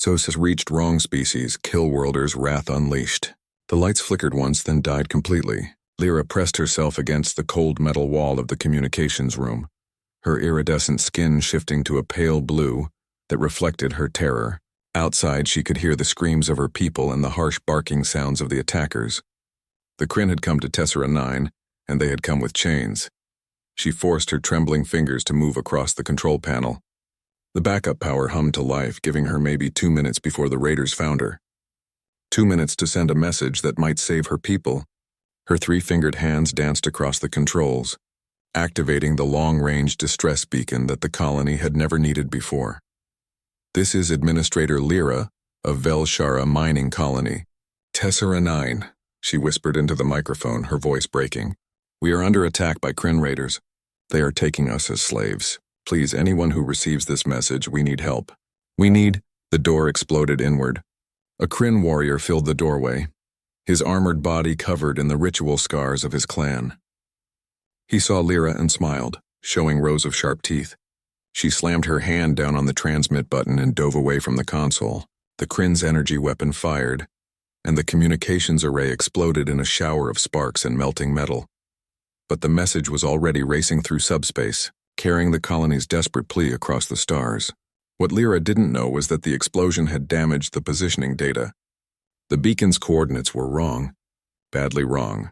SOS has reached wrong species, Killworlders, wrath unleashed. The lights flickered once, then died completely. Lyra pressed herself against the cold metal wall of the communications room, her iridescent skin shifting to a pale blue that reflected her terror. Outside, she could hear the screams of her people and the harsh barking sounds of the attackers. The Kryn had come to Tessera 9, and they had come with chains. She forced her trembling fingers to move across the control panel. The backup power hummed to life, giving her maybe 2 minutes before the raiders found her. 2 minutes to send a message that might save her people. Her 3-fingered hands danced across the controls, activating the long-range distress beacon that the colony had never needed before. This is Administrator Lyra of Velshara Mining Colony. Tessera 9, she whispered into the microphone, her voice breaking. We are under attack by Kryn raiders. They are taking us as slaves. Please, anyone who receives this message, we need help. The door exploded inward. A Kryn warrior filled the doorway, his armored body covered in the ritual scars of his clan. He saw Lyra and smiled, showing rows of sharp teeth. She slammed her hand down on the transmit button and dove away from the console. The Kryn's energy weapon fired, and the communications array exploded in a shower of sparks and melting metal. But the message was already racing through subspace, carrying the colony's desperate plea across the stars. What Lyra didn't know was that the explosion had damaged the positioning data. The beacon's coordinates were wrong, badly wrong.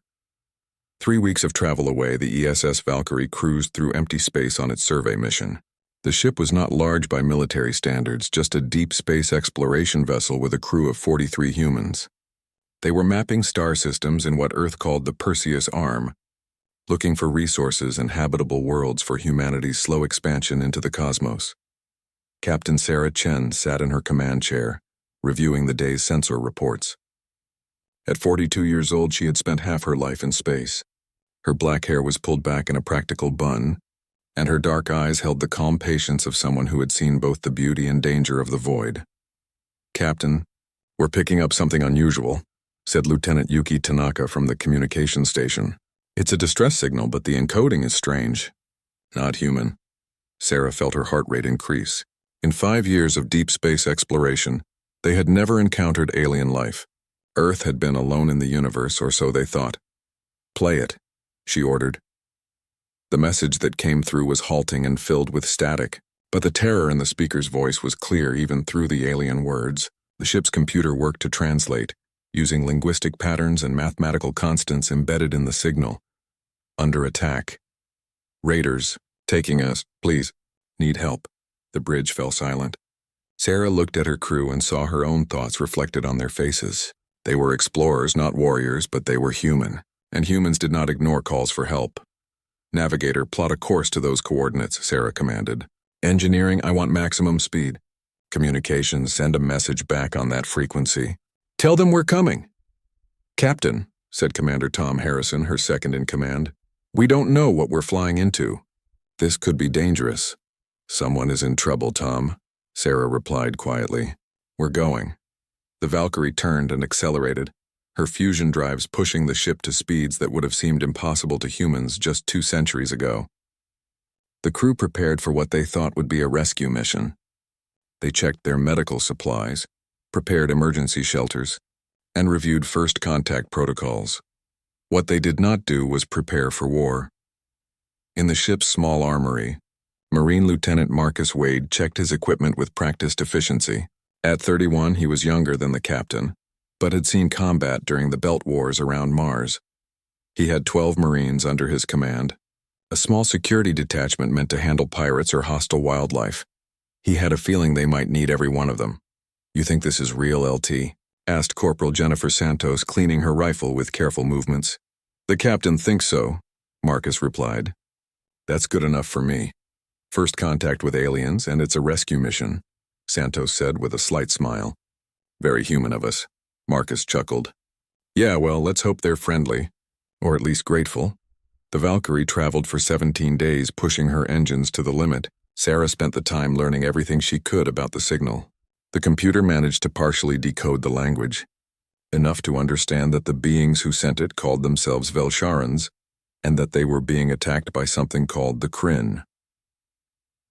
3 weeks of travel away, the ESS Valkyrie cruised through empty space on its survey mission. The ship was not large by military standards, just a deep space exploration vessel with a crew of 43 humans. They were mapping star systems in what Earth called the Perseus Arm, looking for resources and habitable worlds for humanity's slow expansion into the cosmos. Captain Sarah Chen sat in her command chair, reviewing the day's sensor reports. At 42 years old, she had spent half her life in space. Her black hair was pulled back in a practical bun, and her dark eyes held the calm patience of someone who had seen both the beauty and danger of the void. Captain, we're picking up something unusual, said Lieutenant Yuki Tanaka from the communication station. It's a distress signal, but the encoding is strange. Not human. Sarah felt her heart rate increase. In 5 years of deep space exploration, they had never encountered alien life. Earth had been alone in the universe, or so they thought. Play it, she ordered. The message that came through was halting and filled with static, but the terror in the speaker's voice was clear even through the alien words. The ship's computer worked to translate, using linguistic patterns and mathematical constants embedded in the signal. Under attack. Raiders, taking us, please. Need help. The bridge fell silent. Sarah looked at her crew and saw her own thoughts reflected on their faces. They were explorers, not warriors, but they were human, and humans did not ignore calls for help. Navigator, plot a course to those coordinates, Sarah commanded. Engineering, I want maximum speed. Communications, send a message back on that frequency. Tell them we're coming. Captain, said Commander Tom Harrison, her second in command, we don't know what we're flying into. This could be dangerous. Someone is in trouble, Tom, Sarah replied quietly. We're going. The Valkyrie turned and accelerated, her fusion drives pushing the ship to speeds that would have seemed impossible to humans just 2 centuries ago. The crew prepared for what they thought would be a rescue mission. They checked their medical supplies, prepared emergency shelters, and reviewed first contact protocols. What they did not do was prepare for war. In the ship's small armory, Marine Lieutenant Marcus Wade checked his equipment with practiced efficiency. At 31, he was younger than the captain, but had seen combat during the Belt Wars around Mars. He had 12 Marines under his command, a small security detachment meant to handle pirates or hostile wildlife. He had a feeling they might need every one of them. You think this is real, LT? Asked Corporal Jennifer Santos, cleaning her rifle with careful movements. The captain thinks so, Marcus replied. That's good enough for me. First contact with aliens, and it's a rescue mission, Santos said with a slight smile. Very human of us, Marcus chuckled. Yeah, well, let's hope they're friendly, or at least grateful. The Valkyrie traveled for 17 days, pushing her engines to the limit. Sarah spent the time learning everything she could about the signal. The computer managed to partially decode the language, enough to understand that the beings who sent it called themselves Velsharans, and that they were being attacked by something called the Kryn.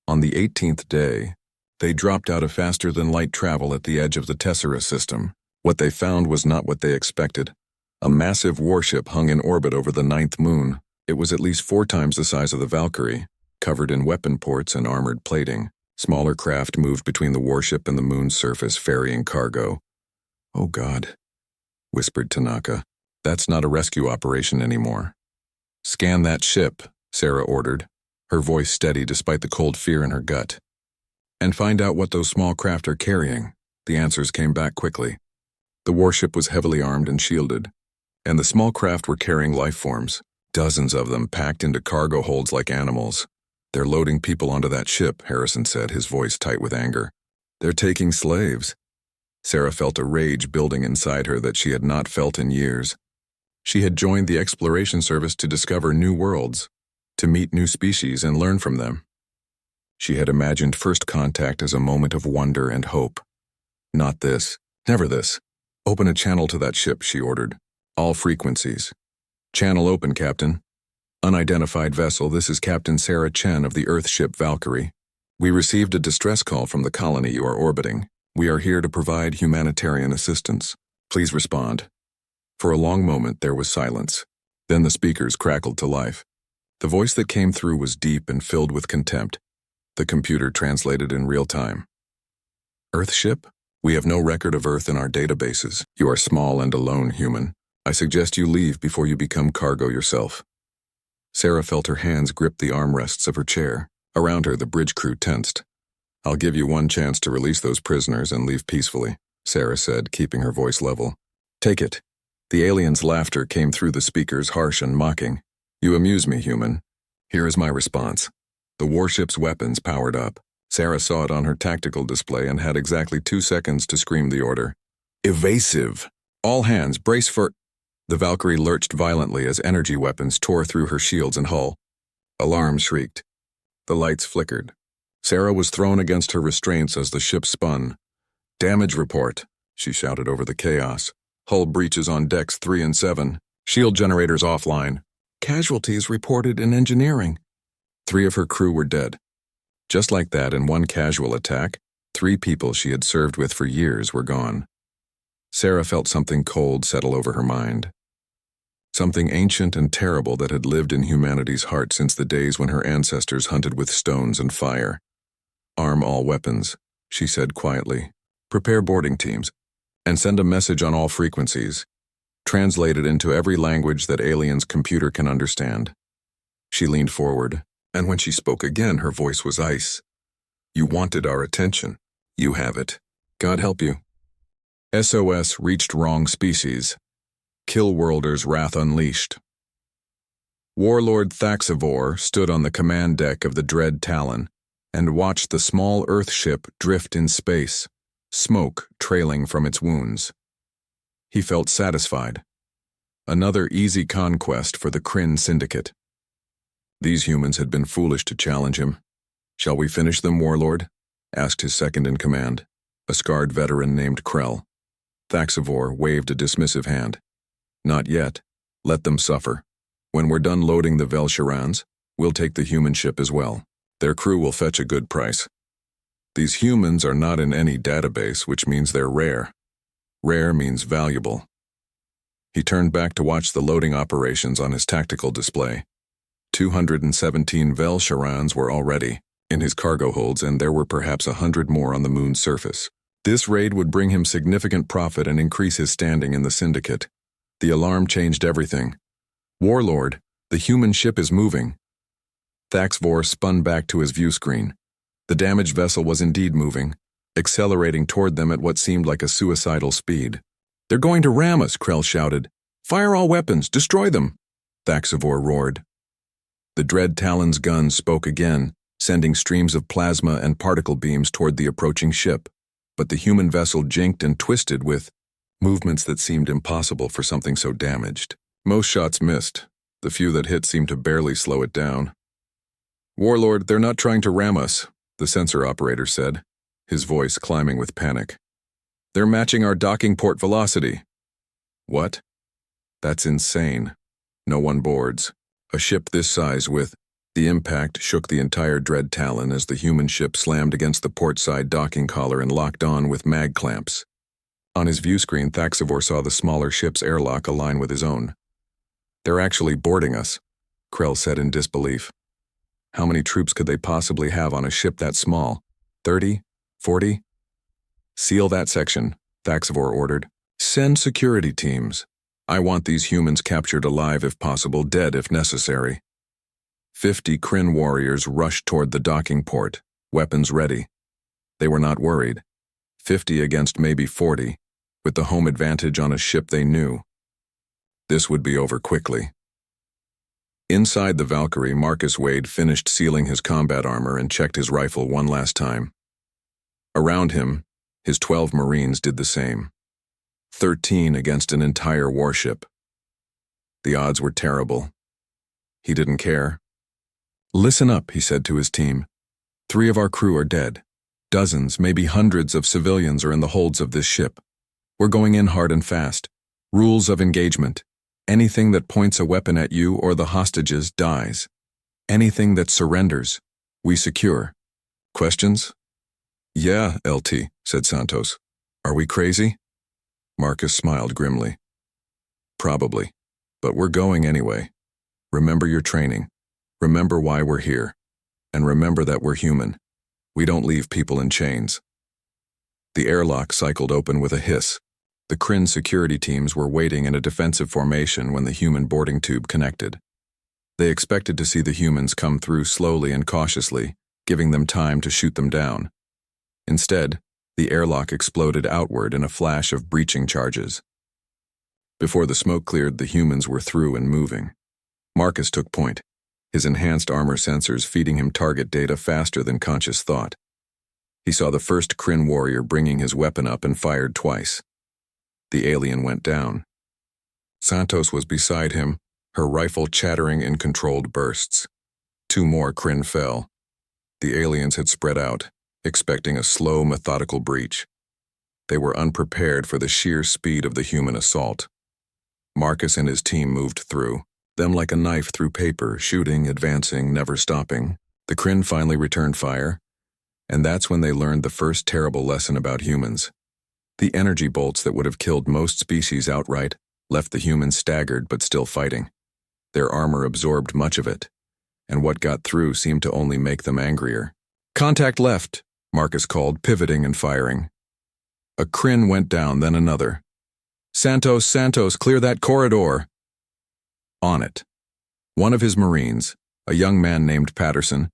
On the 18th day, They dropped out of faster-than-light travel at the edge of the Tessera system. What they found was not what they expected. A massive warship hung in orbit over the 9th moon. It was at least 4 times the size of the Valkyrie, covered in weapon ports and armored plating. Smaller craft moved between the warship and the moon's surface, ferrying cargo. "Oh God," whispered Tanaka. "That's not a rescue operation anymore." "Scan that ship," Sarah ordered, her voice steady despite the cold fear in her gut. "And find out what those small craft are carrying." The answers came back quickly. The warship was heavily armed and shielded, and the small craft were carrying life forms, dozens of them packed into cargo holds like animals. "They're loading people onto that ship," Harrison said, his voice tight with anger. "They're taking slaves." Sarah felt a rage building inside her that she had not felt in years. She had joined the exploration service to discover new worlds, to meet new species and learn from them. She had imagined first contact as a moment of wonder and hope. Not this. Never this. "Open a channel to that ship," she ordered. "All frequencies." "Channel open, Captain." "Unidentified vessel, this is Captain Sarah Chen of the Earth ship Valkyrie. We received a distress call from the colony you are orbiting. We are here to provide humanitarian assistance. Please respond." For a long moment there was silence. Then the speakers crackled to life. The voice that came through was deep and filled with contempt. The computer translated in real time. "Earth ship? We have no record of Earth in our databases. You are small and alone, human. I suggest you leave before you become cargo yourself." Sarah felt her hands grip the armrests of her chair. Around her, the bridge crew tensed. "I'll give you one chance to release those prisoners and leave peacefully," Sarah said, keeping her voice level. "Take it." The alien's laughter came through the speakers, harsh and mocking. "You amuse me, human. Here is my response." The warship's weapons powered up. Sarah saw it on her tactical display and had exactly 2 seconds to scream the order. "Evasive! All hands, brace for—" The Valkyrie lurched violently as energy weapons tore through her shields and hull. Alarms shrieked. The lights flickered. Sarah was thrown against her restraints as the ship spun. "Damage report," she shouted over the chaos. "Hull breaches on decks 3 and 7. Shield generators offline. Casualties reported in engineering." 3 of her crew were dead. Just like that, in one casual attack, 3 people she had served with for years were gone. Sarah felt something cold settle over her mind. Something ancient and terrible that had lived in humanity's heart since the days when her ancestors hunted with stones and fire. "Arm all weapons," she said quietly. "Prepare boarding teams, and send a message on all frequencies. Translate it into every language that Alien's computer can understand." She leaned forward, and when she spoke again, her voice was ice. "You wanted our attention. You have it. God help you." SOS reached wrong species. Killworlders' wrath unleashed. Warlord Thaxivor stood on the command deck of the Dread Talon and watched the small Earth ship drift in space, smoke trailing from its wounds. He felt satisfied. Another easy conquest for the Kryn Syndicate. These humans had been foolish to challenge him. "Shall we finish them, Warlord?" asked his second-in-command, a scarred veteran named Krell. Thaxivor waved a dismissive hand. "Not yet. Let them suffer. When we're done loading the Vel'Sharans, we'll take the human ship as well. Their crew will fetch a good price. These humans are not in any database, which means they're rare. Rare means valuable." He turned back to watch the loading operations on his tactical display. 217 Vel'Sharans were already in his cargo holds, and there were perhaps 100 more on the moon's surface. This raid would bring him significant profit and increase his standing in the syndicate. The alarm changed everything. "Warlord, the human ship is moving." Thaxivor spun back to his view screen. The damaged vessel was indeed moving, accelerating toward them at what seemed like a suicidal speed. "They're going to ram us," Krell shouted. "Fire all weapons! Destroy them!" Thaxivor roared. The Dread Talon's guns spoke again, sending streams of plasma and particle beams toward the approaching ship. But the human vessel jinked and twisted with movements that seemed impossible for something so damaged. Most shots missed. The few that hit seemed to barely slow it down. "Warlord, they're not trying to ram us," the sensor operator said, his voice climbing with panic. "They're matching our docking port velocity." "What? That's insane. No one boards. A ship this size with The impact shook the entire Dread Talon as the human ship slammed against the port side docking collar and locked on with mag clamps. On his view screen, Thaxivor saw the smaller ship's airlock align with his own. "They're actually boarding us," Krell said in disbelief. How many troops could they possibly have on a ship that small? 30? 40? "Seal that section," Thaxivor ordered. "Send security teams. I want these humans captured alive if possible, dead if necessary." 50 Kryn warriors rushed toward the docking port, weapons ready. They were not worried. 50 against maybe 40, with the home advantage on a ship they knew. This would be over quickly. Inside the Valkyrie, Marcus Wade finished sealing his combat armor and checked his rifle one last time. Around him, his 12 Marines did the same. 13 against an entire warship. The odds were terrible. He didn't care. "Listen up," he said to his team. 3 of our crew are dead. Dozens, maybe hundreds of civilians are in the holds of this ship. We're going in hard and fast. Rules of engagement. Anything that points a weapon at you or the hostages dies. Anything that surrenders, we secure. Questions? "Yeah, LT," said Santos. "Are we crazy?" Marcus smiled grimly. "Probably, but we're going anyway. Remember your training. Remember why we're here. And remember that we're human. We don't leave people in chains." The airlock cycled open with a hiss. The Kryn security teams were waiting in a defensive formation when the human boarding tube connected. They expected to see the humans come through slowly and cautiously, giving them time to shoot them down. Instead, the airlock exploded outward in a flash of breaching charges. Before the smoke cleared, the humans were through and moving. Marcus took point, his enhanced armor sensors feeding him target data faster than conscious thought. He saw the first Kryn warrior bringing his weapon up and fired twice. The alien went down. Santos was beside him, her rifle chattering in controlled bursts. 2 more Kryn fell. The aliens had spread out, expecting a slow, methodical breach. They were unprepared for the sheer speed of the human assault. Marcus and his team moved through, them like a knife through paper, shooting, advancing, never stopping. The Kryn finally returned fire, and that's when they learned the first terrible lesson about humans. The energy bolts that would have killed most species outright left the humans staggered but still fighting. Their armor absorbed much of it, and what got through seemed to only make them angrier. "Contact left," Marcus called, pivoting and firing. A Kryn went down, then another. Santos, clear that corridor." On it. One of his Marines, a young man named Patterson,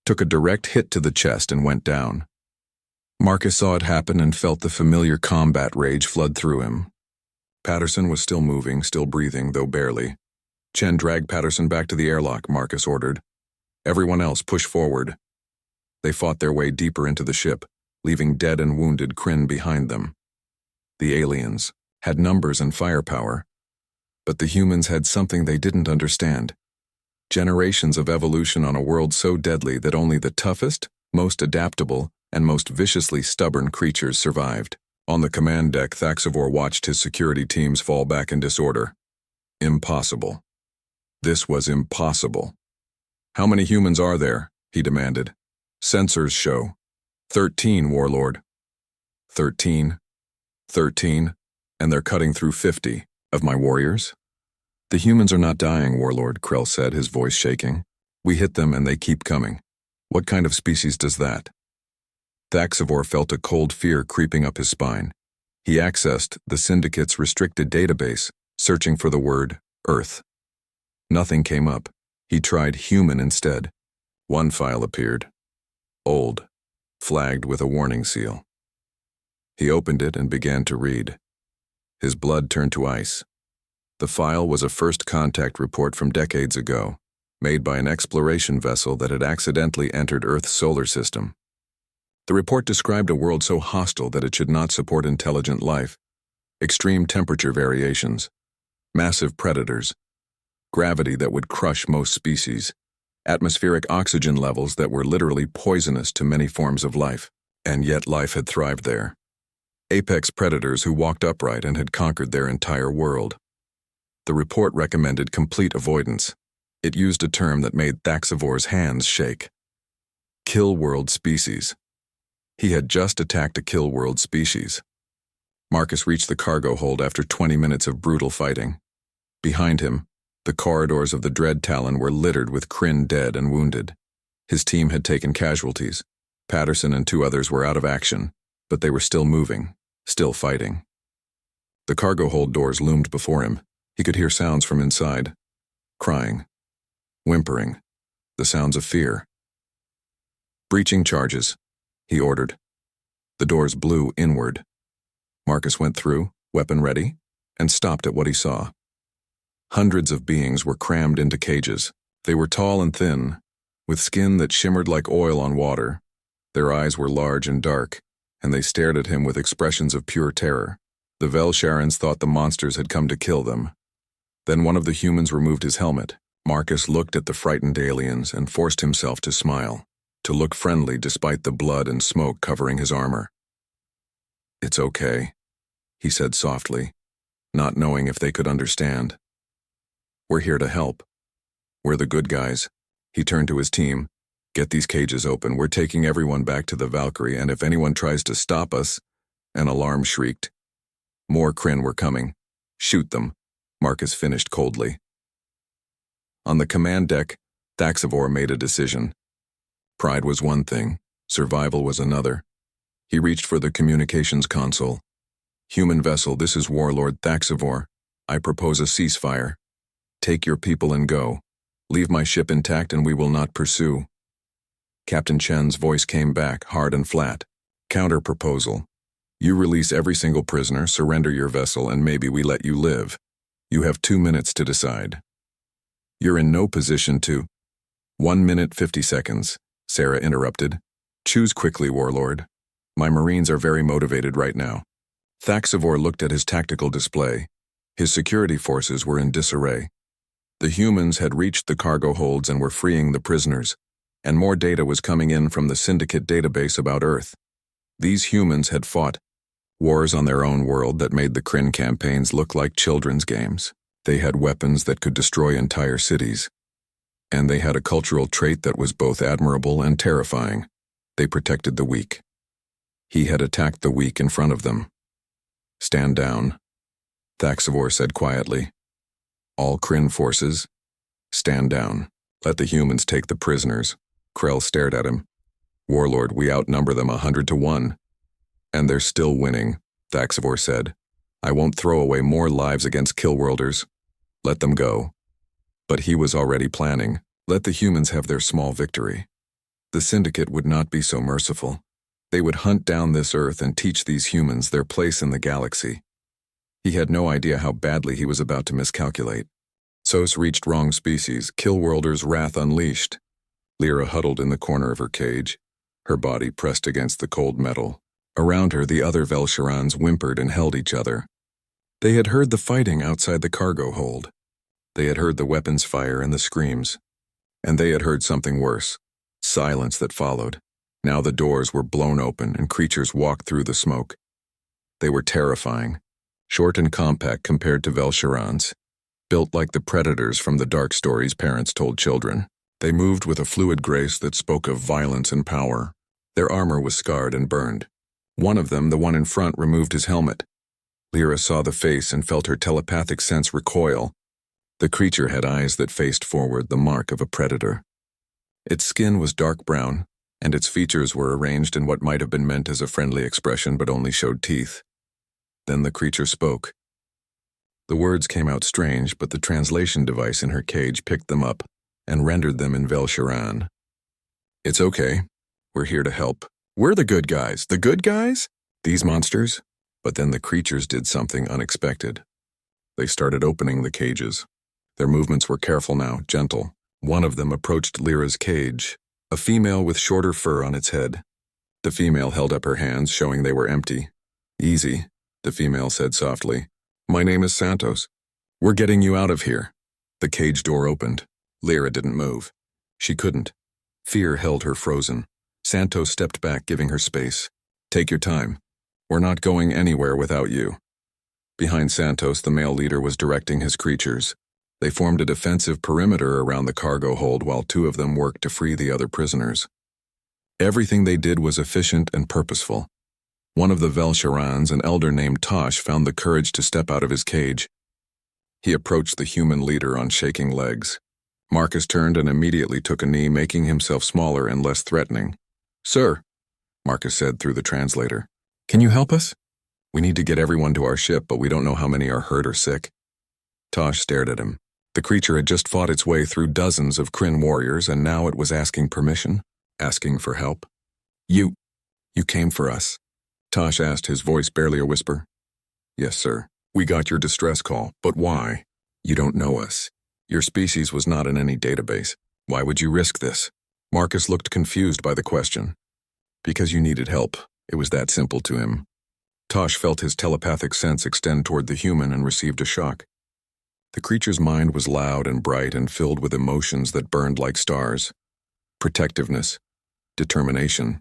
took a direct hit to the chest and went down. Marcus saw it happen and felt the familiar combat rage flood through him. Patterson was still moving, still breathing, though barely. "Chen, drag Patterson back to the airlock," Marcus ordered. "Everyone else, push forward." They fought their way deeper into the ship, leaving dead and wounded Kryn behind them. The aliens had numbers and firepower, but the humans had something they didn't understand. Generations of evolution on a world so deadly that only the toughest, most adaptable, and most viciously stubborn creatures survived. On the command deck, Thaxivor watched his security teams fall back in disorder. Impossible. This was impossible. "How many humans are there?" he demanded. "Sensors show 13, Warlord." 13, and they're cutting through 50 of my warriors? "The humans are not dying, Warlord," Krell said, his voice shaking. "We hit them and they keep coming. What kind of species does that?" Thaxivor felt a cold fear creeping up his spine. He accessed the Syndicate's restricted database, searching for the word Earth. Nothing came up. He tried human instead. One file appeared. Old, flagged with a warning seal. He opened it and began to read. His blood turned to ice. The file was a first contact report from decades ago, made by an exploration vessel that had accidentally entered Earth's solar system. The report described a world so hostile that it should not support intelligent life. Extreme temperature variations, massive predators, gravity that would crush most species, atmospheric oxygen levels that were literally poisonous to many forms of life. And yet life had thrived there. Apex predators who walked upright and had conquered their entire world. The report recommended complete avoidance. It used a term that made Thaxivor's hands shake. Kill world species. He had just attacked a kill world species. Marcus reached the cargo hold after 20 minutes of brutal fighting. Behind him, the corridors of the Dread Talon were littered with Kryn dead and wounded. His team had taken casualties. Patterson and 2 others were out of action, but they were still moving, still fighting. The cargo hold doors loomed before him. He could hear sounds from inside. Crying. Whimpering. The sounds of fear. Breaching charges, he ordered. The doors blew inward. Marcus went through, weapon ready, and stopped at what he saw. Hundreds of beings were crammed into cages. They were tall and thin, with skin that shimmered like oil on water. Their eyes were large and dark, and they stared at him with expressions of pure terror. The Velsharans thought the monsters had come to kill them. Then one of the humans removed his helmet. Marcus looked at the frightened aliens and forced himself to smile, to look friendly despite the blood and smoke covering his armor. "It's okay," he said softly, not knowing if they could understand. "We're here to help. We're the good guys." He turned to his team. "Get these cages open. We're taking everyone back to the Valkyrie, and if anyone tries to stop us..." An alarm shrieked. More Kryn were coming. "Shoot them," Marcus finished coldly. On the command deck, Thaxivor made a decision. Pride was one thing, survival was another. He reached for the communications console. "Human vessel, this is Warlord Thaxivor. I propose a ceasefire. Take your people and go. Leave my ship intact and we will not pursue." Captain Chen's voice came back, hard and flat. "Counter-proposal. You release every single prisoner, surrender your vessel, and maybe we let you live. You have 2 minutes to decide." "You're in no position to..." 1 minute 50 seconds, Sarah interrupted. "Choose quickly, Warlord. My Marines are very motivated right now." Thaxivor looked at his tactical display. His security forces were in disarray. The humans had reached the cargo holds and were freeing the prisoners, and more data was coming in from the Syndicate database about Earth. These humans had fought wars on their own world that made the Kryn campaigns look like children's games. They had weapons that could destroy entire cities. And they had a cultural trait that was both admirable and terrifying. They protected the weak. He had attacked the weak in front of them. "Stand down," Thaxivor said quietly. "All Kryn forces, stand down. Let the humans take the prisoners." Krell stared at him. "Warlord, we outnumber them 100 to 1. And they're still winning," Thaxivor said. "I won't throw away more lives against Killworlders. Let them go." But he was already planning. Let the humans have their small victory. The Syndicate would not be so merciful. They would hunt down this Earth and teach these humans their place in the galaxy. He had no idea how badly he was about to miscalculate. SOS reached wrong species, Killworlders' wrath unleashed. Lyra huddled in the corner of her cage, her body pressed against the cold metal. Around her, the other Velsharans whimpered and held each other. They had heard the fighting outside the cargo hold. They had heard the weapons fire and the screams. And they had heard something worse, silence that followed. Now the doors were blown open and creatures walked through the smoke. They were terrifying, short and compact compared to Velsharans, built like the predators from the dark stories parents told children. They moved with a fluid grace that spoke of violence and power. Their armor was scarred and burned. One of them, the one in front, removed his helmet. Lyra saw the face and felt her telepathic sense recoil. The creature had eyes that faced forward, the mark of a predator. Its skin was dark brown, and its features were arranged in what might have been meant as a friendly expression but only showed teeth. Then the creature spoke. The words came out strange, but the translation device in her cage picked them up and rendered them in Velsharan. "It's okay. We're here to help. We're the good guys. The good guys? These monsters?" But then the creatures did something unexpected. They started opening the cages. Their movements were careful now, gentle. One of them approached Lyra's cage, a female with shorter fur on its head. The female held up her hands, showing they were empty. "Easy," the female said softly. "My name is Santos. We're getting you out of here." The cage door opened. Lyra didn't move. She couldn't. Fear held her frozen. Santos stepped back, giving her space. "Take your time. We're not going anywhere without you." Behind Santos, the male leader was directing his creatures. They formed a defensive perimeter around the cargo hold while two of them worked to free the other prisoners. Everything they did was efficient and purposeful. One of the Velsharans, an elder named Tosh, found the courage to step out of his cage. He approached the human leader on shaking legs. Marcus turned and immediately took a knee, making himself smaller and less threatening. "Sir," Marcus said through the translator, "can you help us? We need to get everyone to our ship, but we don't know how many are hurt or sick." Tosh stared at him. The creature had just fought its way through dozens of Kryn warriors, and now it was asking permission, asking for help. You came for us?" Tosh asked, his voice barely a whisper. "Yes, sir. We got your distress call, but why? You don't know us. Your species was not in any database. Why would you risk this?" Marcus looked confused by the question. Because you needed help. It was that simple to him. Tosh felt his telepathic sense extend toward the human and received a shock. The creature's mind was loud and bright and filled with emotions that burned like stars. Protectiveness, determination,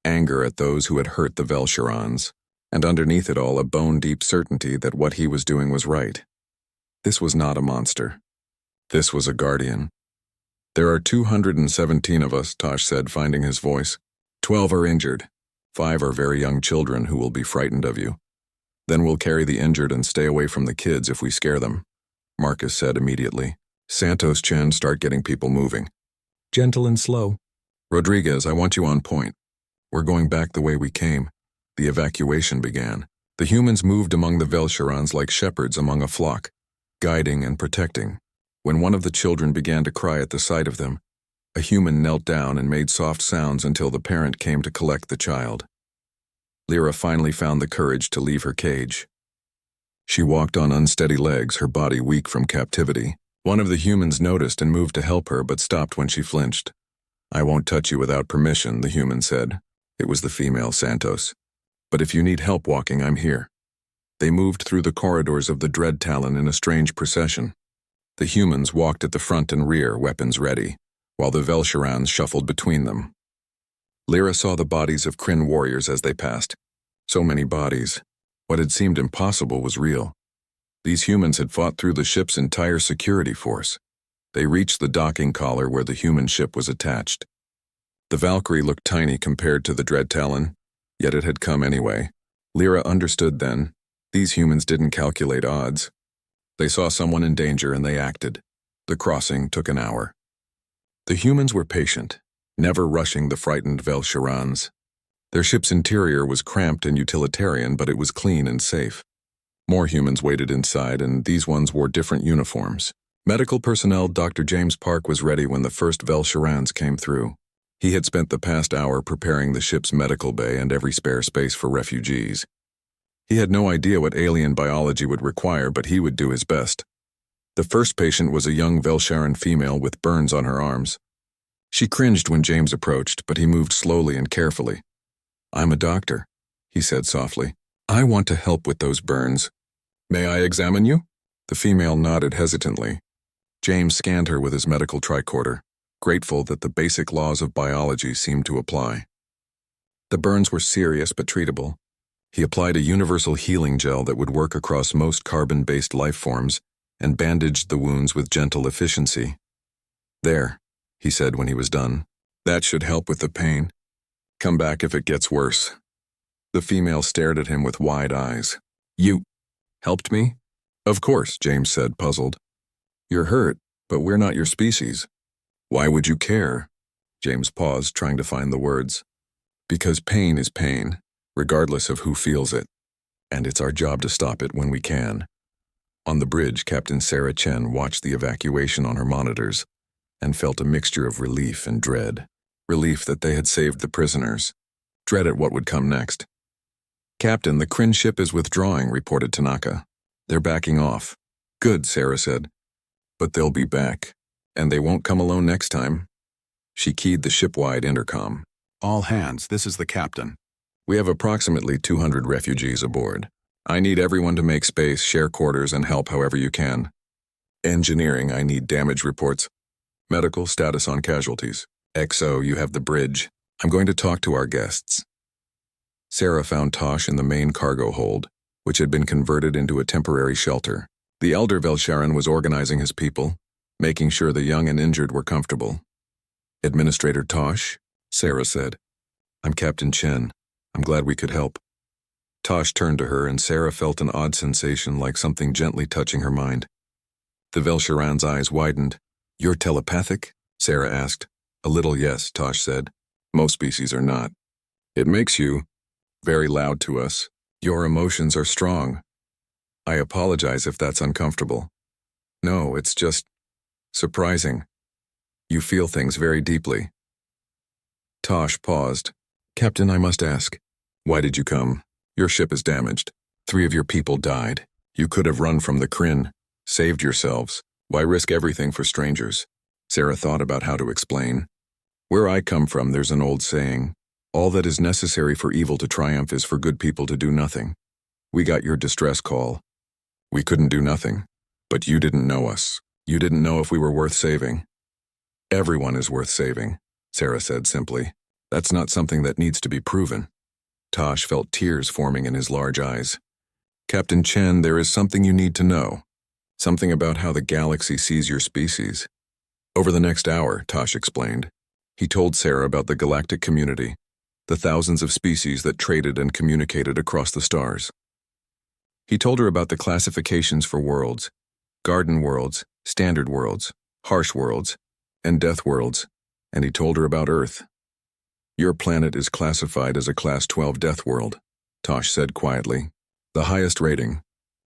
anger at those who had hurt the Velsharans, and underneath it all a bone-deep certainty that what he was doing was right. This was not a monster. This was a guardian. "There are 217 of us," Tosh said, finding his voice. 12 are injured. 5 are very young children who will be frightened of you. Then we'll carry the injured and stay away from the kids if we scare them," Marcus said immediately. "Santos, Chen, start getting people moving. Gentle and slow. Rodriguez, I want you on point. We're going back the way we came." The evacuation began. The humans moved among the Velsharans like shepherds among a flock, guiding and protecting. When one of the children began to cry at the sight of them, a human knelt down and made soft sounds until the parent came to collect the child. Lyra finally found the courage to leave her cage. She walked on unsteady legs, her body weak from captivity. One of the humans noticed and moved to help her, but stopped when she flinched. "I won't touch you without permission," the human said. It was the female Santos. "But if you need help walking, I'm here." They moved through the corridors of the Dread Talon in a strange procession. The humans walked at the front and rear, weapons ready, while the Velsharans shuffled between them. Lyra saw the bodies of Kryn warriors as they passed. So many bodies. What had seemed impossible was real. These humans had fought through the ship's entire security force. They reached the docking collar where the human ship was attached. The Valkyrie looked tiny compared to the Dread Talon, yet it had come anyway. Lyra understood then. These humans didn't calculate odds. They saw someone in danger and they acted. The crossing took an hour. The humans were patient, never rushing the frightened Velsharans. Their ship's interior was cramped and utilitarian, but it was clean and safe. More humans waited inside, and these ones wore different uniforms. Medical personnel Dr. James Park was ready when the first Velsharans came through. He had spent the past hour preparing the ship's medical bay and every spare space for refugees. He had no idea what alien biology would require, but he would do his best. The first patient was a young Velsharan female with burns on her arms. She cringed when James approached, but he moved slowly and carefully. "I'm a doctor," he said softly. "I want to help with those burns. May I examine you?" The female nodded hesitantly. James scanned her with his medical tricorder, grateful that the basic laws of biology seemed to apply. The burns were serious but treatable. He applied a universal healing gel that would work across most carbon-based life forms and bandaged the wounds with gentle efficiency. "There," he said when he was done. "That should help with the pain. Come back if it gets worse." The female stared at him with wide eyes. "You helped me?" "Of course," James said, puzzled. "You're hurt, but we're not your species." "Why would you care?" James paused, trying to find the words. "Because pain is pain, regardless of who feels it. And it's our job to stop it when we can." On the bridge, Captain Sarah Chen watched the evacuation on her monitors and felt a mixture of relief and dread. Relief that they had saved the prisoners. Dread at what would come next. "Captain, the Kryn ship is withdrawing," reported Tanaka. "They're backing off." "Good," Sarah said. "But they'll be back. And they won't come alone next time." She keyed the ship-wide intercom. "All hands, this is the captain. We have approximately 200 refugees aboard. I need everyone to make space, share quarters, and help however you can. Engineering, I need damage reports. Medical, status on casualties. XO, you have the bridge. I'm going to talk to our guests." Sarah found Tosh in the main cargo hold, which had been converted into a temporary shelter. The elder Velsharan was organizing his people, making sure the young and injured were comfortable. Administrator Tosh, Sarah said. I'm Captain Chen. I'm glad we could help. Tosh turned to her and Sarah felt an odd sensation like something gently touching her mind. The Velsharan's eyes widened. You're telepathic? Sarah asked. A little, yes, Tosh said. Most species are not. It makes you very loud to us. Your emotions are strong. I apologize if that's uncomfortable. No, it's just surprising. You feel things very deeply. Tosh paused. Captain, I must ask, why did you come? Your ship is damaged. 3 of your people died. You could have run from the Kryn, saved yourselves. Why risk everything for strangers? Sarah thought about how to explain. Where I come from, there's an old saying, all that is necessary for evil to triumph is for good people to do nothing. We got your distress call. We couldn't do nothing. But you didn't know us. You didn't know if we were worth saving. Everyone is worth saving, Sarah said simply. That's not something that needs to be proven. Tosh felt tears forming in his large eyes. Captain Chen, there is something you need to know. Something about how the galaxy sees your species. Over the next hour, Tosh explained. He told Sarah about the galactic community, the thousands of species that traded and communicated across the stars. He told her about the classifications for worlds, garden worlds, standard worlds, harsh worlds, and death worlds, and he told her about Earth. Your planet is classified as a Class 12 death world, Tosh said quietly. The highest rating.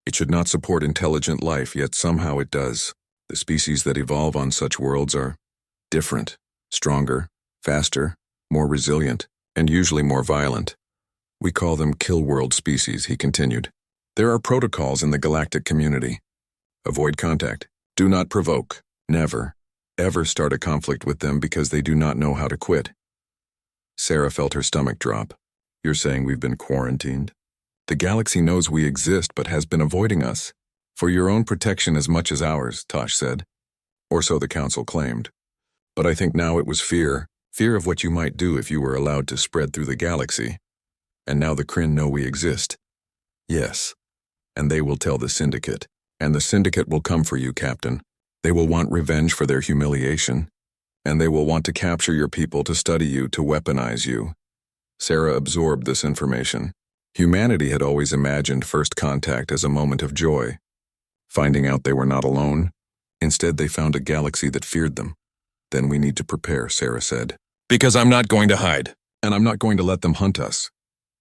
It should not support intelligent life, yet somehow it does. The species that evolve on such worlds are different, stronger, faster, more resilient, and usually more violent. We call them kill-world species, he continued. There are protocols in the galactic community. Avoid contact. Do not provoke. Never, ever start a conflict with them because they do not know how to quit. Sarah felt her stomach drop. You're saying we've been quarantined? The galaxy knows we exist but has been avoiding us. For your own protection as much as ours, Tosh said. Or so the council claimed. But I think now it was fear of what you might do if you were allowed to spread through the galaxy. And now the Kryn know we exist. Yes. And they will tell the Syndicate. And the Syndicate will come for you, Captain. They will want revenge for their humiliation. And they will want to capture your people to study you, to weaponize you. Sarah absorbed this information. Humanity had always imagined first contact as a moment of joy. Finding out they were not alone, instead they found a galaxy that feared them. Then we need to prepare, Sarah said. Because I'm not going to hide, and I'm not going to let them hunt us.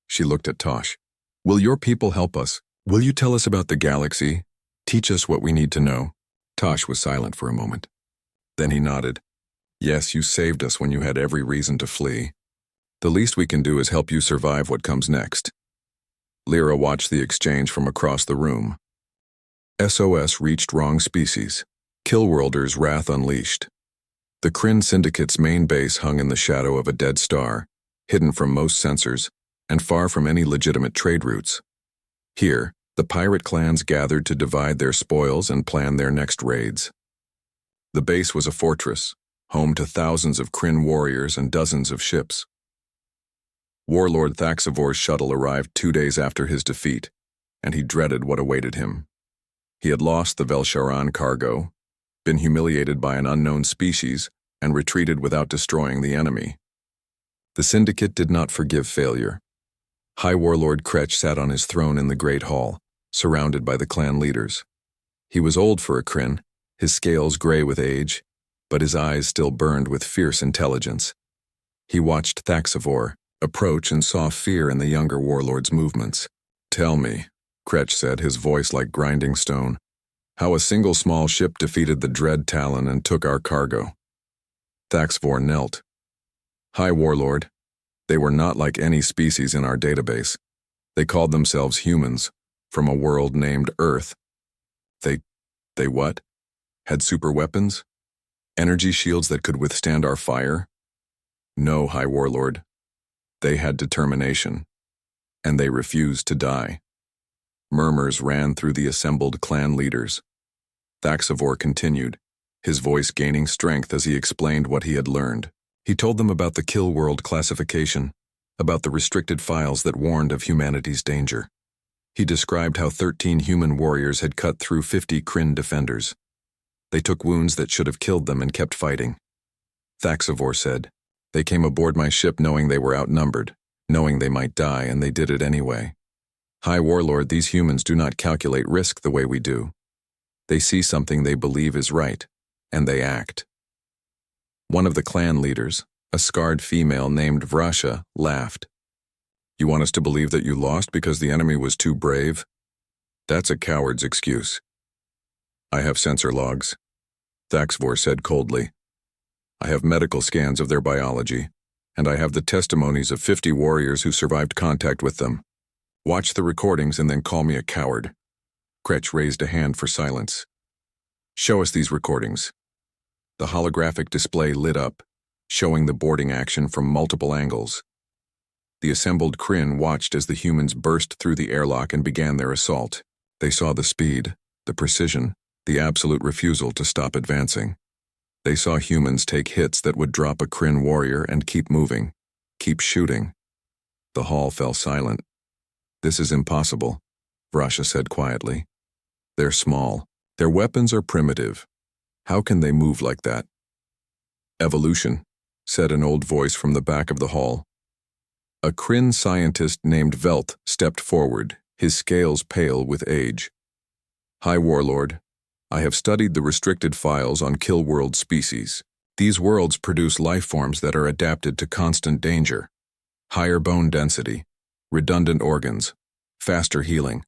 She looked at Tosh. Will your people help us? Will you tell us about the galaxy? Teach us what we need to know. Tosh was silent for a moment. Then he nodded. Yes, you saved us when you had every reason to flee. The least we can do is help you survive what comes next. Lyra watched the exchange from across the room. SOS reached wrong species. Killworlders' wrath unleashed. The Kryn Syndicate's main base hung in the shadow of a dead star, hidden from most sensors, and far from any legitimate trade routes. Here, the pirate clans gathered to divide their spoils and plan their next raids. The base was a fortress, home to thousands of Kryn warriors and dozens of ships. Warlord Thaxavor's shuttle arrived 2 days after his defeat, and he dreaded what awaited him. He had lost the Velsharan cargo, been humiliated by an unknown species, and retreated without destroying the enemy. The Syndicate did not forgive failure. High Warlord Kretch sat on his throne in the Great Hall, surrounded by the clan leaders. He was old for a Kryn, his scales gray with age, but his eyes still burned with fierce intelligence. He watched Thaxavor approach and saw fear in the younger warlord's movements. Tell me, Kretch said, his voice like grinding stone, how a single small ship defeated the Dread Talon and took our cargo. Thaxavor knelt. High Warlord, they were not like any species in our database. They called themselves humans, from a world named Earth. They what? Had super weapons? Energy shields that could withstand our fire? No, High Warlord. They had determination, and they refused to die. Murmurs ran through the assembled clan leaders. Thaxavor continued, his voice gaining strength as he explained what he had learned. He told them about the Kill World classification, about the restricted files that warned of humanity's danger. He described how 13 human warriors had cut through 50 Kryn defenders. They took wounds that should have killed them and kept fighting. Thaxivor said, "They came aboard my ship knowing they were outnumbered, knowing they might die, and they did it anyway. High Warlord, these humans do not calculate risk the way we do. They see something they believe is right, and they act." One of the clan leaders, a scarred female named Vrasha, laughed. "You want us to believe that you lost because the enemy was too brave? That's a coward's excuse." "I have sensor logs," Thaxivor said coldly. "I have medical scans of their biology, and I have the testimonies of 50 warriors who survived contact with them. Watch the recordings and then call me a coward." Kretch raised a hand for silence. "Show us these recordings." The holographic display lit up, showing the boarding action from multiple angles. The assembled Kryn watched as the humans burst through the airlock and began their assault. They saw the speed, the precision, the absolute refusal to stop advancing. They saw humans take hits that would drop a Kryn warrior and keep moving, keep shooting. The hall fell silent. "This is impossible," Vrasha said quietly. "They're small. Their weapons are primitive. How can they move like that?" "Evolution," said an old voice from the back of the hall. A Kryn scientist named Velt stepped forward, his scales pale with age. "High Warlord, I have studied the restricted files on Killworld species. These worlds produce life forms that are adapted to constant danger. Higher bone density, redundant organs, faster healing,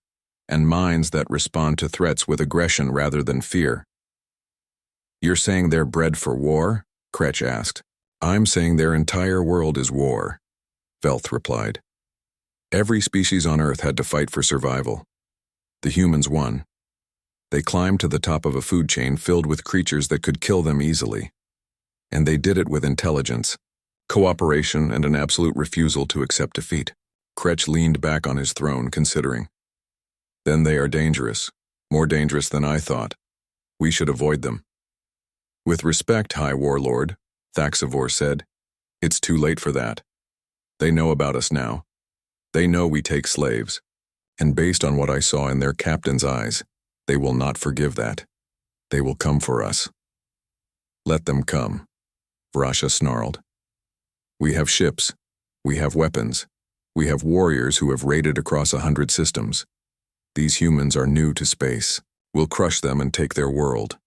and minds that respond to threats with aggression rather than fear." "You're saying they're bred for war?" Kretch asked. "I'm saying their entire world is war," Velth replied. "Every species on Earth had to fight for survival. The humans won. They climbed to the top of a food chain filled with creatures that could kill them easily. And they did it with intelligence, cooperation, and an absolute refusal to accept defeat." Kretch leaned back on his throne, considering. "Then they are dangerous, more dangerous than I thought. We should avoid them." "With respect, High Warlord," Thaxivor said, "it's too late for that. They know about us now. They know we take slaves. And based on what I saw in their captain's eyes, they will not forgive that. They will come for us." "Let them come," Vrasha snarled. "We have ships. We have weapons. We have warriors who have raided across 100 systems. These humans are new to space. We'll crush them and take their world."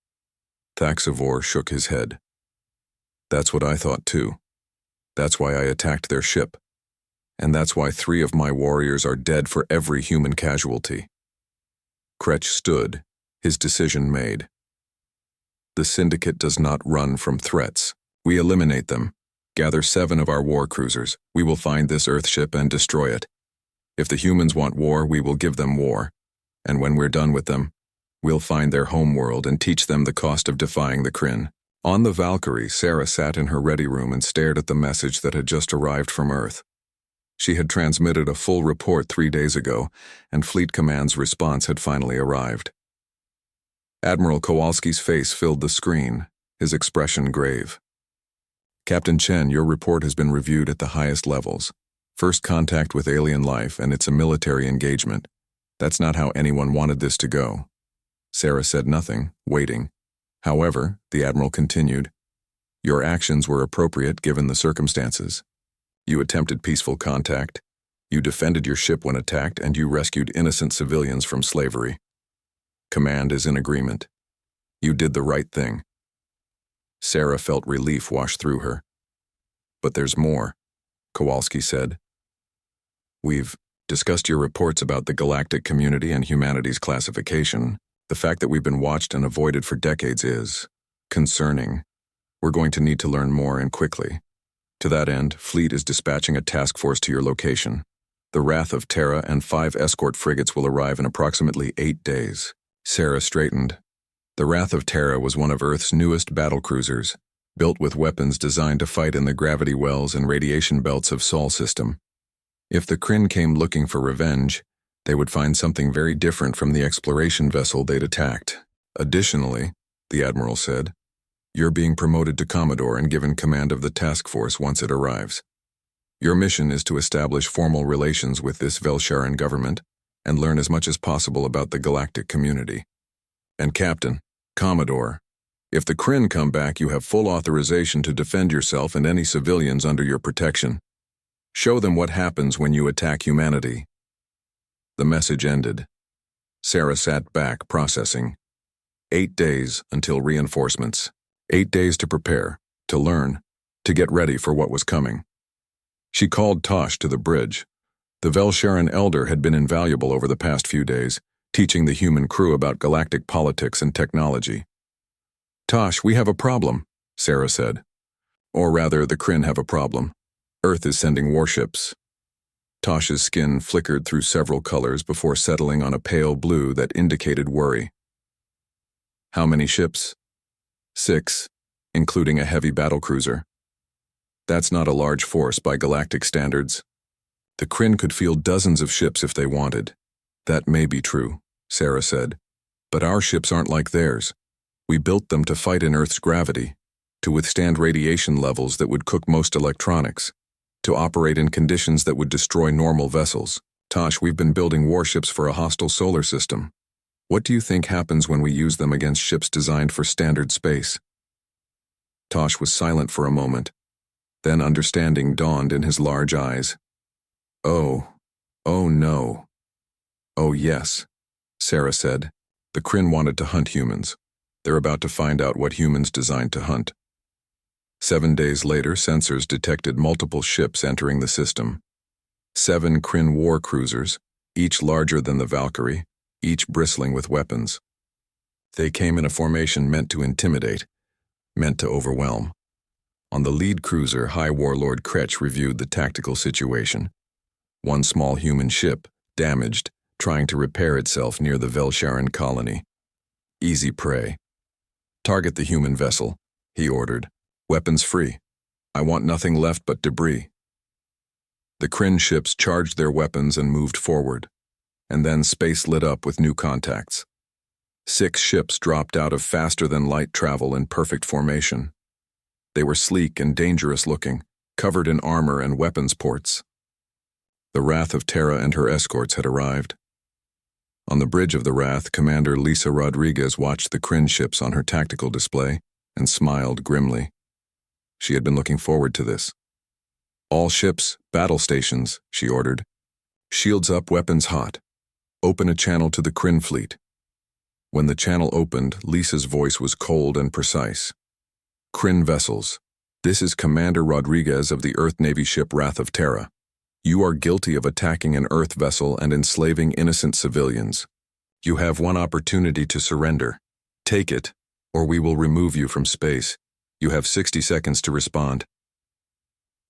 Thaxivor shook his head. "That's what I thought too. That's why I attacked their ship. And that's why 3 of my warriors are dead for every human casualty." Kretch stood, his decision made. "The Syndicate does not run from threats. We eliminate them. Gather 7 of our war cruisers. We will find this Earthship and destroy it. If the humans want war, we will give them war. And when we're done with them, we'll find their homeworld and teach them the cost of defying the Kryn." On the Valkyrie, Sarah sat in her ready room and stared at the message that had just arrived from Earth. She had transmitted a full report 3 days ago, and Fleet Command's response had finally arrived. Admiral Kowalski's face filled the screen, his expression grave. "Captain Chen, your report has been reviewed at the highest levels. First contact with alien life, and it's a military engagement. That's not how anyone wanted this to go." Sarah said nothing, waiting. However, the Admiral continued, "Your actions were appropriate given the circumstances. You attempted peaceful contact, you defended your ship when attacked, and you rescued innocent civilians from slavery. Command is in agreement. You did the right thing." Sarah felt relief wash through her. "But there's more," Kowalski said. "We've discussed your reports about the galactic community and humanity's classification. The fact that we've been watched and avoided for decades is concerning. We're going to need to learn more and quickly. To that end, Fleet is dispatching a task force to your location. The Wrath of Terra and 5 escort frigates will arrive in approximately 8 days. Sarah straightened. The Wrath of Terra was one of Earth's newest battlecruisers, built with weapons designed to fight in the gravity wells and radiation belts of Sol system. If the Kryn came looking for revenge, they would find something very different from the exploration vessel they'd attacked. Additionally, the Admiral said, you're being promoted to Commodore and given command of the task force once it arrives. Your mission is to establish formal relations with this Velsharan government and learn as much as possible about the galactic community. And Captain, Commodore, if the Kryn come back, you have full authorization to defend yourself and any civilians under your protection. Show them what happens when you attack humanity." The message ended. Sarah sat back, processing. 8 days until reinforcements. 8 days to prepare, to learn, to get ready for what was coming. She called Tosh to the bridge. The Velsharan elder had been invaluable over the past few days, teaching the human crew about galactic politics and technology. "Tosh, we have a problem," Sarah said. "Or rather, the Kryn have a problem. Earth is sending warships." Tosh's skin flickered through several colors before settling on a pale blue that indicated worry. "How many ships?" "6, including a heavy battlecruiser. That's not a large force by galactic standards. The Kryn could field dozens of ships if they wanted." "That may be true," Sarah said, "but our ships aren't like theirs. We built them to fight in Earth's gravity, to withstand radiation levels that would cook most electronics, to operate in conditions that would destroy normal vessels. Tosh, we've been building warships for a hostile solar system. What do you think happens when we use them against ships designed for standard space?" Tosh was silent for a moment. Then understanding dawned in his large eyes. Oh no. "Oh yes," Sarah said. "The Kryn wanted to hunt humans. They're about to find out what humans designed to hunt." 7 days later, sensors detected multiple ships entering the system. 7 Kryn war cruisers, each larger than the Valkyrie, each bristling with weapons. They came in a formation meant to intimidate, meant to overwhelm. On the lead cruiser, High Warlord Kretch reviewed the tactical situation. One small human ship, damaged, trying to repair itself near the Velsharan colony. "Easy prey. Target the human vessel," he ordered. "Weapons free. I want nothing left but debris." The Kryn ships charged their weapons and moved forward. And then space lit up with new contacts. 6 ships dropped out of faster-than-light travel in perfect formation. They were sleek and dangerous-looking, covered in armor and weapons ports. The Wrath of Terra and her escorts had arrived. On the bridge of the Wrath, Commander Lisa Rodriguez watched the Kryn ships on her tactical display and smiled grimly. She had been looking forward to this. "All ships, battle stations," she ordered. "Shields up, weapons hot. Open a channel to the Kryn fleet." When the channel opened, Lisa's voice was cold and precise. "Kryn vessels, this is Commander Rodriguez of the Earth Navy ship Wrath of Terra. You are guilty of attacking an Earth vessel and enslaving innocent civilians. You have one opportunity to surrender. Take it, or we will remove you from space. You have 60 seconds to respond."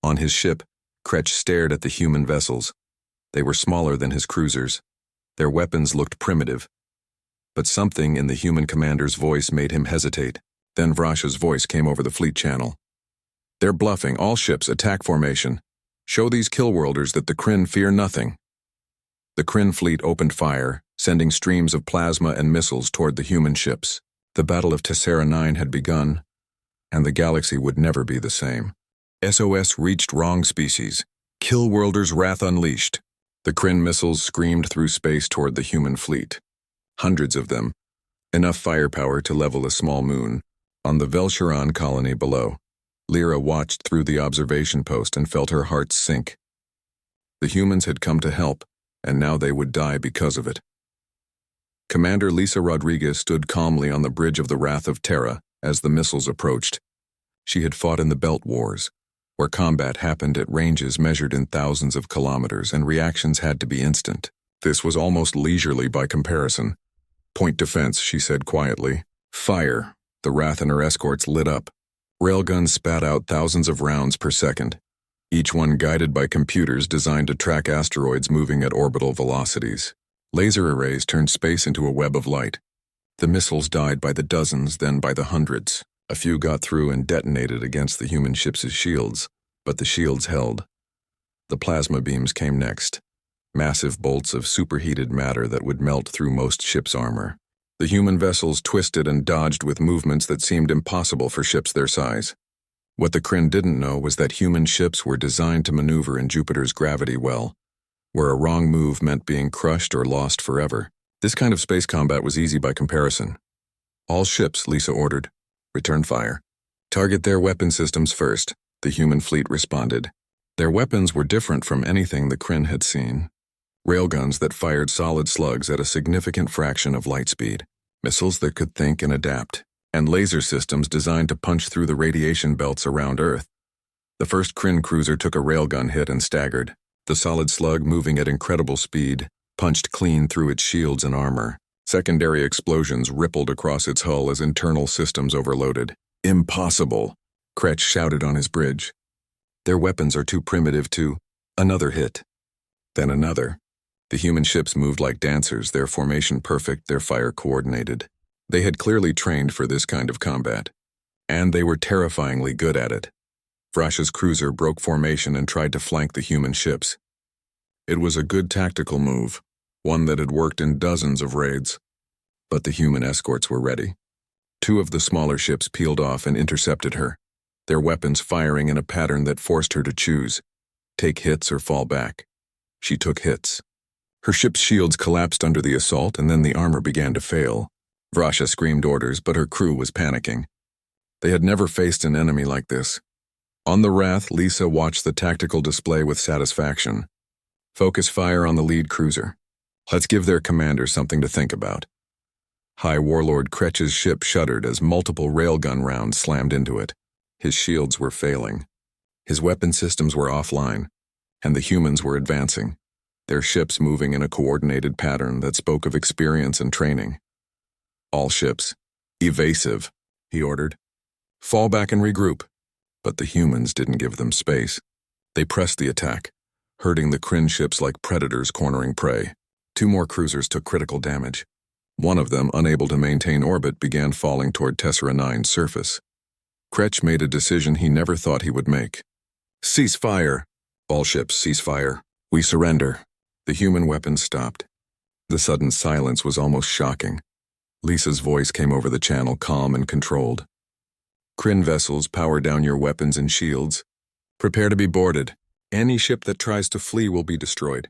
On his ship, Kretch stared at the human vessels. They were smaller than his cruisers. Their weapons looked primitive. But something in the human commander's voice made him hesitate. Then Vrasha's voice came over the fleet channel. "They're bluffing. All ships, attack formation. Show these Killworlders that the Kryn fear nothing." The Kryn fleet opened fire, sending streams of plasma and missiles toward the human ships. The Battle of Tessera 9 had begun, and the galaxy would never be the same. SOS reached wrong species. Killworlders' wrath unleashed. The Kryn missiles screamed through space toward the human fleet. Hundreds of them, enough firepower to level a small moon. On the Velsharan colony below, Lyra watched through the observation post and felt her heart sink. The humans had come to help, and now they would die because of it. Commander Lisa Rodriguez stood calmly on the bridge of the Wrath of Terra as the missiles approached. She had fought in the Belt Wars, where combat happened at ranges measured in thousands of kilometers and reactions had to be instant. This was almost leisurely by comparison. "Point defense," she said quietly. "Fire." The Wrath and her escorts lit up. Railguns spat out thousands of rounds per second, each one guided by computers designed to track asteroids moving at orbital velocities. Laser arrays turned space into a web of light. The missiles died by the dozens, then by the hundreds. A few got through and detonated against the human ships' shields, but the shields held. The plasma beams came next, massive bolts of superheated matter that would melt through most ships' armor. The human vessels twisted and dodged with movements that seemed impossible for ships their size. What the Kryn didn't know was that human ships were designed to maneuver in Jupiter's gravity well. where a wrong move meant being crushed or lost forever. This kind of space combat was easy by comparison. All ships, Lisa ordered. Return fire. Target their weapon systems first, the human fleet responded. Their weapons were different from anything the Kryn had seen. Railguns that fired solid slugs at a significant fraction of light speed, missiles that could think and adapt, and laser systems designed to punch through the radiation belts around Earth. The first Kryn cruiser took a railgun hit and staggered. The solid slug, moving at incredible speed, punched clean through its shields and armor. Secondary explosions rippled across its hull as internal systems overloaded. Impossible, Kretch shouted on his bridge. Their weapons are too primitive to... Another hit. Then another. The human ships moved like dancers, their formation perfect, their fire coordinated. They had clearly trained for this kind of combat. And they were terrifyingly good at it. Vrash's cruiser broke formation and tried to flank the human ships. It was a good tactical move, one that had worked in dozens of raids. But the human escorts were ready. Two of the smaller ships peeled off and intercepted her, their weapons firing in a pattern that forced her to choose. Take hits or fall back. She took hits. Her ship's shields collapsed under the assault, and then the armor began to fail. Vrasha screamed orders, but her crew was panicking. They had never faced an enemy like this. On the Wrath, Lisa watched the tactical display with satisfaction. Focus fire on the lead cruiser. Let's give their commander something to think about. High Warlord Kretch's ship shuddered as multiple railgun rounds slammed into it. His shields were failing. His weapon systems were offline, and the humans were advancing, their ships moving in a coordinated pattern that spoke of experience and training. All ships, evasive, he ordered. Fall back and regroup. But the humans didn't give them space. They pressed the attack, herding the Kryn ships like predators cornering prey. Two more cruisers took critical damage. One of them, unable to maintain orbit, began falling toward Tessera 9's surface. Kretch made a decision he never thought he would make. Cease fire. All ships, cease fire. We surrender. The human weapons stopped. The sudden silence was almost shocking. Lisa's voice came over the channel, calm and controlled. Kryn vessels, power down your weapons and shields. Prepare to be boarded. Any ship that tries to flee will be destroyed.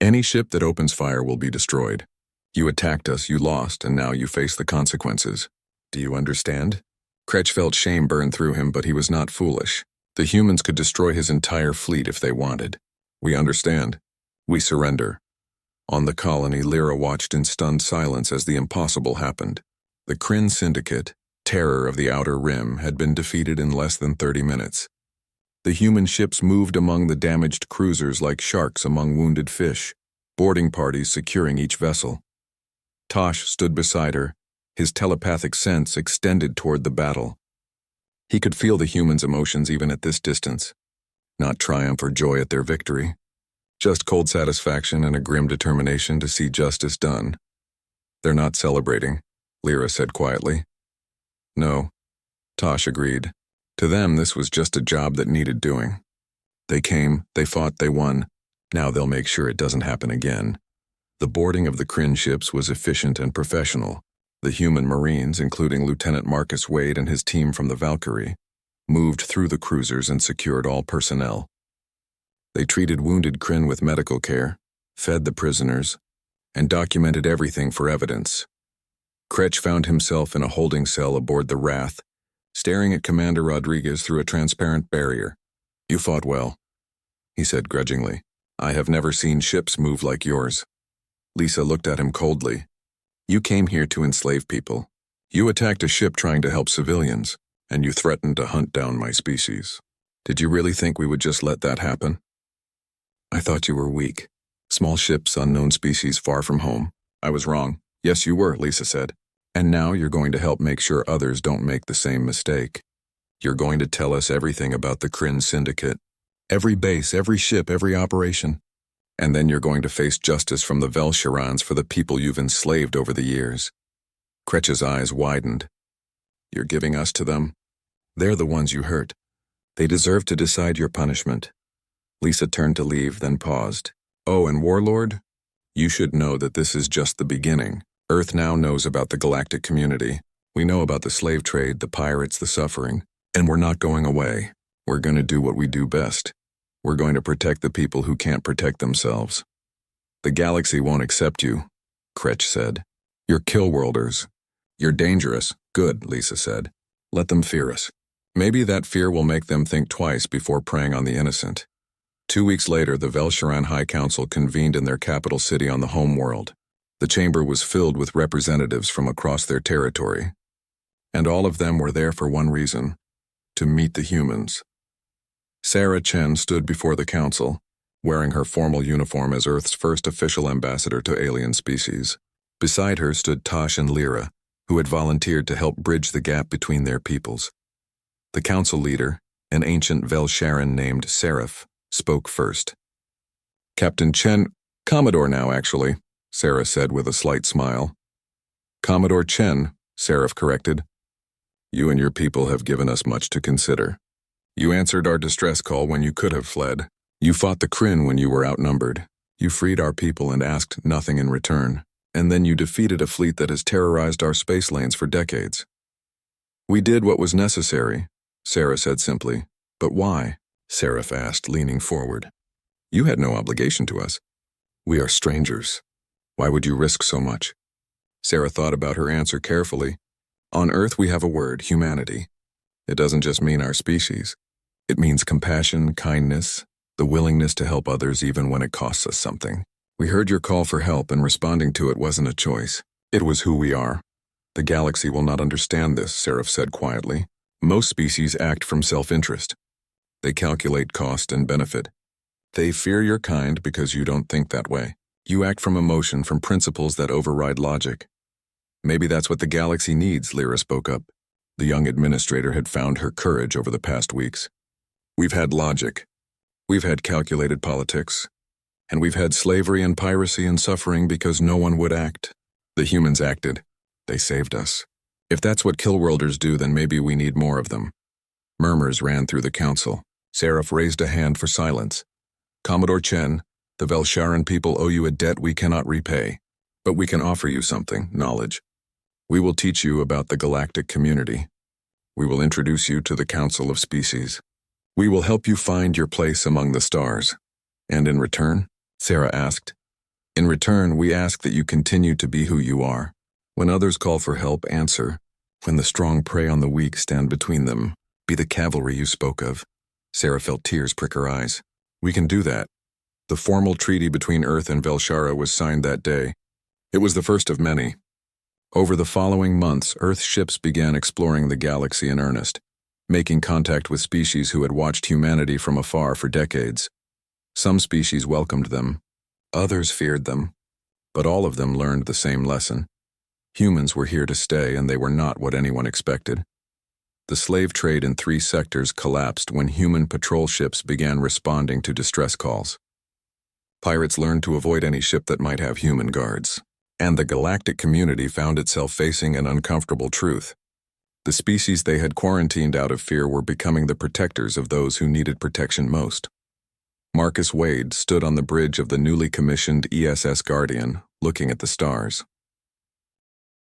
Any ship that opens fire will be destroyed. You attacked us, you lost, and now you face the consequences. Do you understand? Kretch felt shame burn through him, but he was not foolish. The humans could destroy his entire fleet if they wanted. We understand. We surrender. On the colony, Lyra watched in stunned silence as the impossible happened. The Kryn Syndicate, terror of the Outer Rim, had been defeated in less than 30 minutes. The human ships moved among the damaged cruisers like sharks among wounded fish, boarding parties securing each vessel. Tosh stood beside her, his telepathic sense extended toward the battle. He could feel the humans' emotions even at this distance. Not triumph or joy at their victory. Just cold satisfaction and a grim determination to see justice done. They're not celebrating, Lyra said quietly. No, Tosh agreed. To them, this was just a job that needed doing. They came, they fought, they won. Now they'll make sure it doesn't happen again. The boarding of the Kryn ships was efficient and professional. The human Marines, including Lieutenant Marcus Wade and his team from the Valkyrie, moved through the cruisers and secured all personnel. They treated wounded Kryn with medical care, fed the prisoners, and documented everything for evidence. Kretch found himself in a holding cell aboard the Wrath, staring at Commander Rodriguez through a transparent barrier. You fought well, he said grudgingly. I have never seen ships move like yours. Lisa looked at him coldly. You came here to enslave people. You attacked a ship trying to help civilians, and you threatened to hunt down my species. Did you really think we would just let that happen? I thought you were weak. Small ships, unknown species, far from home. I was wrong. Yes, you were, Lisa said. And now you're going to help make sure others don't make the same mistake. You're going to tell us everything about the Kryn Syndicate. Every base, every ship, every operation. And then you're going to face justice from the Vel'Shirans for the people you've enslaved over the years. Kretch's eyes widened. You're giving us to them? They're the ones you hurt. They deserve to decide your punishment. Lisa turned to leave, then paused. Oh, and Warlord? You should know that this is just the beginning. Earth now knows about the galactic community. We know about the slave trade, the pirates, the suffering. And we're not going away. We're going to do what we do best. We're going to protect the people who can't protect themselves. The galaxy won't accept you, Kretch said. You're Killworlders. You're dangerous. Good, Lisa said. Let them fear us. Maybe that fear will make them think twice before preying on the innocent. 2 weeks later, the Velsharan High Council convened in their capital city on the homeworld. The chamber was filled with representatives from across their territory. And all of them were there for one reason: to meet the humans. Sarah Chen stood before the council, wearing her formal uniform as Earth's first official ambassador to alien species. Beside her stood Tosh and Lyra, who had volunteered to help bridge the gap between their peoples. The council leader, an ancient Velsharan named Seraph, spoke first. Captain Chen, Commodore now, actually, Sarah said with a slight smile. Commodore Chen, Seraph corrected. You and your people have given us much to consider. You answered our distress call when you could have fled. You fought the Kryn when you were outnumbered. You freed our people and asked nothing in return. And then you defeated a fleet that has terrorized our space lanes for decades. We did what was necessary, Sarah said simply. But why? Seraph asked, leaning forward. You had no obligation to us. We are strangers. Why would you risk so much? Sarah thought about her answer carefully. On Earth we have a word, humanity. It doesn't just mean our species. It means compassion, kindness, the willingness to help others even when it costs us something. We heard your call for help, and responding to it wasn't a choice. It was who we are. The galaxy will not understand this, Seraph said quietly. Most species act from self-interest. They calculate cost and benefit. They fear your kind because you don't think that way. You act from emotion, from principles that override logic. Maybe that's what the galaxy needs, Lyra spoke up. The young administrator had found her courage over the past weeks. We've had logic. We've had calculated politics. And we've had slavery and piracy and suffering because no one would act. The humans acted. They saved us. If that's what Killworlders do, then maybe we need more of them. Murmurs ran through the council. Seraph raised a hand for silence. Commodore Chen, the Velsharan people owe you a debt we cannot repay. But we can offer you something, knowledge. We will teach you about the galactic community. We will introduce you to the Council of Species. We will help you find your place among the stars. And in return? Sarah asked. In return, we ask that you continue to be who you are. When others call for help, answer. When the strong prey on the weak, stand between them. Be the cavalry you spoke of. Sarah felt tears prick her eyes. We can do that. The formal treaty between Earth and Velshara was signed that day. It was the first of many. Over the following months, Earth ships began exploring the galaxy in earnest, making contact with species who had watched humanity from afar for decades. Some species welcomed them, others feared them, but all of them learned the same lesson. Humans were here to stay, and they were not what anyone expected. The slave trade in 3 sectors collapsed when human patrol ships began responding to distress calls. Pirates learned to avoid any ship that might have human guards, and the galactic community found itself facing an uncomfortable truth. The species they had quarantined out of fear were becoming the protectors of those who needed protection most. Marcus Wade stood on the bridge of the newly commissioned ESS Guardian, looking at the stars.